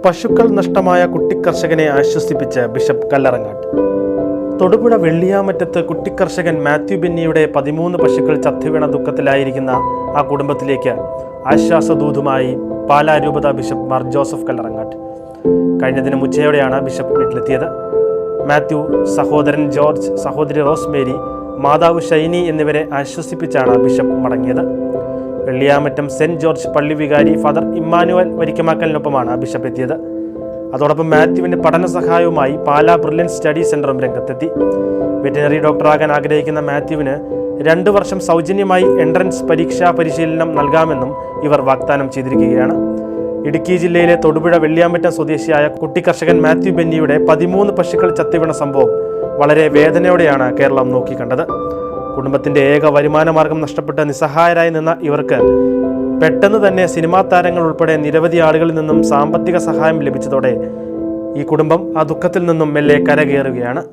പശുക്കൾ നഷ്ടമായ കുട്ടിക്കർഷകനെ ആശ്വസിപ്പിച്ച് ബിഷപ്പ് കല്ലറങ്ങാട്ട്. തൊടുപുഴ വെള്ളിയാമറ്റത്ത് കുട്ടിക്കർഷകൻ മാത്യു ബെന്നിയുടെ 13 പശുക്കൾ ചത്തുവീണ ദുഃഖത്തിലായിരിക്കുന്ന ആ കുടുംബത്തിലേക്ക് ആശ്വാസദൂതുമായി പാലാരൂപത ബിഷപ്പ് മാർ ജോസഫ് കല്ലറങ്ങാട്ട്. കഴിഞ്ഞ ദിനം ഉച്ചയോടെയാണ് ബിഷപ്പ് വീട്ടിലെത്തിയത്. മാത്യു, സഹോദരൻ ജോർജ്, സഹോദരി റോസ്മേരി, മാതാവ് ഷൈനി എന്നിവരെ ആശ്വസിപ്പിച്ചാണ് ബിഷപ്പ് മടങ്ങിയത്. വെള്ളിയാമറ്റം സെന്റ് ജോർജ് പള്ളി വികാരി ഫാദർ ഇമ്മാനുവൽ വരിക്കമാക്കലിനൊപ്പമാണ് ബിഷപ്പ് എത്തിയത്. അതോടൊപ്പം മാത്യുവിൻ്റെ പഠന സഹായവുമായി പാലാ ബ്രില്യൻസ് സ്റ്റഡി സെന്ററും രംഗത്തെത്തി. വെറ്റിനറി ഡോക്ടറാകാൻ ആഗ്രഹിക്കുന്ന മാത്യുവിന് 2 വർഷം സൗജന്യമായി എൻട്രൻസ് പരീക്ഷാ പരിശീലനം നൽകാമെന്നും ഇവർ വാഗ്ദാനം ചെയ്തിരിക്കുകയാണ്. ഇടുക്കി ജില്ലയിലെ തൊടുപുഴ വെള്ളിയാമറ്റം സ്വദേശിയായ കുട്ടിക്കർഷകൻ മാത്യു ബെന്നിയുടെ 13 പശുക്കൾ ചത്തുവീണ സംഭവം വളരെ വേദനയോടെയാണ് കേരളം നോക്കിക്കണ്ടത്. കുടുംബത്തിന്റെ ഏക വരുമാന മാർഗം നഷ്ടപ്പെട്ട് നിസ്സഹായരായി നിന്ന ഇവർക്ക് പെട്ടെന്ന് തന്നെ സിനിമാ താരങ്ങൾ ഉൾപ്പെടെ നിരവധി ആളുകളിൽ നിന്നും സാമ്പത്തിക സഹായം ലഭിച്ചതോടെ ഈ കുടുംബം ആ ദുഃഖത്തിൽ നിന്നും മെല്ലെ കരകയറുകയാണ്.